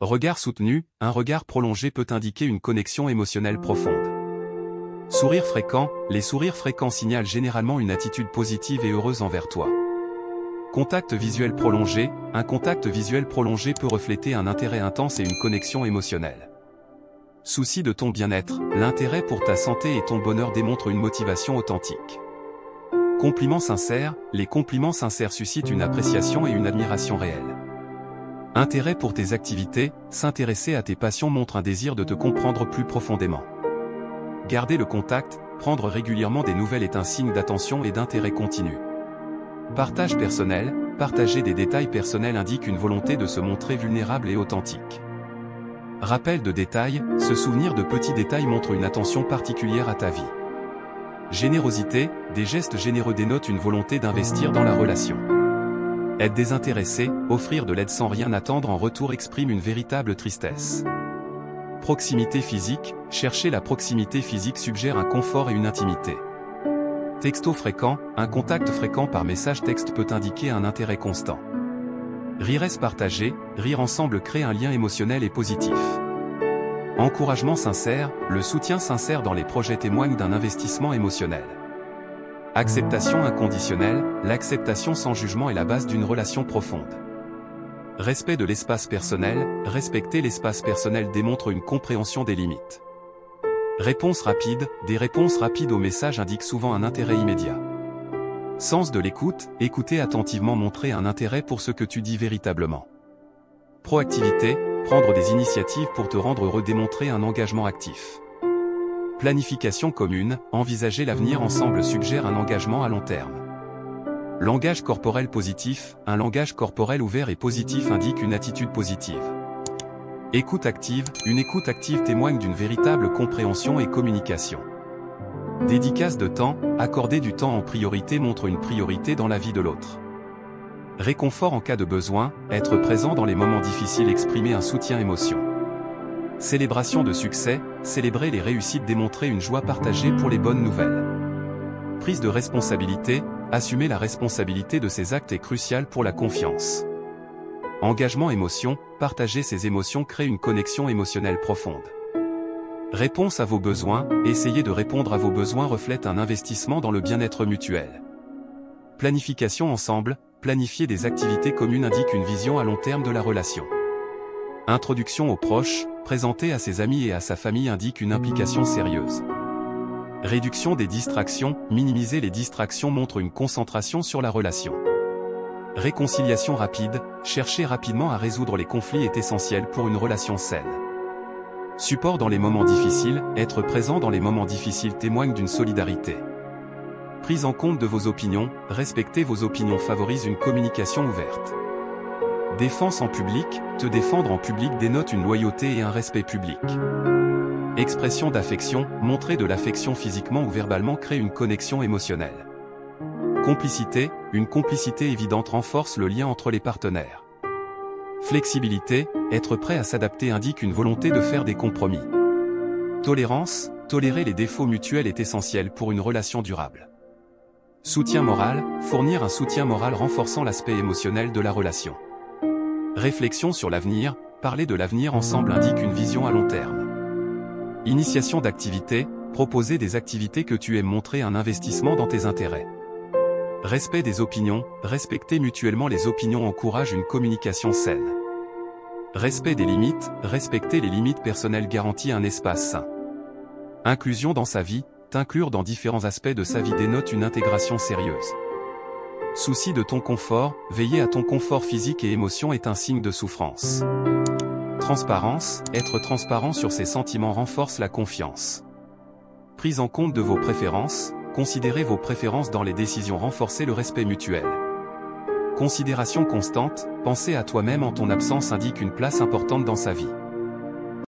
Regard soutenu, un regard prolongé peut indiquer une connexion émotionnelle profonde. Sourire fréquent, les sourires fréquents signalent généralement une attitude positive et heureuse envers toi. Contact visuel prolongé, un contact visuel prolongé peut refléter un intérêt intense et une connexion émotionnelle. Souci de ton bien-être, l'intérêt pour ta santé et ton bonheur démontre une motivation authentique. Compliments sincères, les compliments sincères suscitent une appréciation et une admiration réelle. Intérêt pour tes activités, s'intéresser à tes passions montre un désir de te comprendre plus profondément. Garder le contact, prendre régulièrement des nouvelles est un signe d'attention et d'intérêt continu. Partage personnel, partager des détails personnels indique une volonté de se montrer vulnérable et authentique. Rappel de détails, se souvenir de petits détails montre une attention particulière à ta vie. Générosité, des gestes généreux dénotent une volonté d'investir dans la relation. Être désintéressé, offrir de l'aide sans rien attendre en retour exprime une véritable tristesse. Proximité physique, chercher la proximité physique suggère un confort et une intimité. Texto fréquent, un contact fréquent par message texte peut indiquer un intérêt constant. Riresse partagé, rire ensemble crée un lien émotionnel et positif. Encouragement sincère, le soutien sincère dans les projets témoigne d'un investissement émotionnel. Acceptation inconditionnelle, l'acceptation sans jugement est la base d'une relation profonde. Respect de l'espace personnel, respecter l'espace personnel démontre une compréhension des limites. Réponse rapide, des réponses rapides aux messages indiquent souvent un intérêt immédiat. Sens de l'écoute, écouter attentivement montrer un intérêt pour ce que tu dis véritablement. Proactivité, prendre des initiatives pour te rendre heureux démontrer un engagement actif. Planification commune, envisager l'avenir ensemble suggère un engagement à long terme. Langage corporel positif, un langage corporel ouvert et positif indique une attitude positive. Écoute active, une écoute active témoigne d'une véritable compréhension et communication. Dédicace de temps, accorder du temps en priorité montre une priorité dans la vie de l'autre. Réconfort en cas de besoin, être présent dans les moments difficiles exprimer un soutien émotion. Célébration de succès, célébrer les réussites démontrer une joie partagée pour les bonnes nouvelles. Prise de responsabilité, assumer la responsabilité de ses actes est crucial pour la confiance. Engagement émotion, partager ses émotions crée une connexion émotionnelle profonde. Réponse à vos besoins, essayer de répondre à vos besoins reflète un investissement dans le bien-être mutuel. Planification ensemble, planifier des activités communes indique une vision à long terme de la relation. Introduction aux proches, présenter à ses amis et à sa famille indique une implication sérieuse. Réduction des distractions, minimiser les distractions montre une concentration sur la relation. Réconciliation rapide, chercher rapidement à résoudre les conflits est essentiel pour une relation saine. Support dans les moments difficiles, être présent dans les moments difficiles témoigne d'une solidarité. Prise en compte de vos opinions, respecter vos opinions favorise une communication ouverte. Défense en public, te défendre en public dénote une loyauté et un respect public. Expression d'affection, montrer de l'affection physiquement ou verbalement crée une connexion émotionnelle. Complicité, une complicité évidente renforce le lien entre les partenaires. Flexibilité, être prêt à s'adapter indique une volonté de faire des compromis. Tolérance, tolérer les défauts mutuels est essentiel pour une relation durable. Soutien moral, fournir un soutien moral renforçant l'aspect émotionnel de la relation. Réflexion sur l'avenir, parler de l'avenir ensemble indique une vision à long terme. Initiation d'activités, proposer des activités que tu aimes montrer un investissement dans tes intérêts. Respect des opinions, respecter mutuellement les opinions encourage une communication saine. Respect des limites, respecter les limites personnelles garantit un espace sain. Inclusion dans sa vie, t'inclure dans différents aspects de sa vie dénote une intégration sérieuse. Souci de ton confort, veiller à ton confort physique et émotion est un signe de souffrance. Transparence, être transparent sur ses sentiments renforce la confiance. Prise en compte de vos préférences, considérez vos préférences dans les décisions renforcer le respect mutuel. Considération constante, penser à toi-même en ton absence indique une place importante dans sa vie.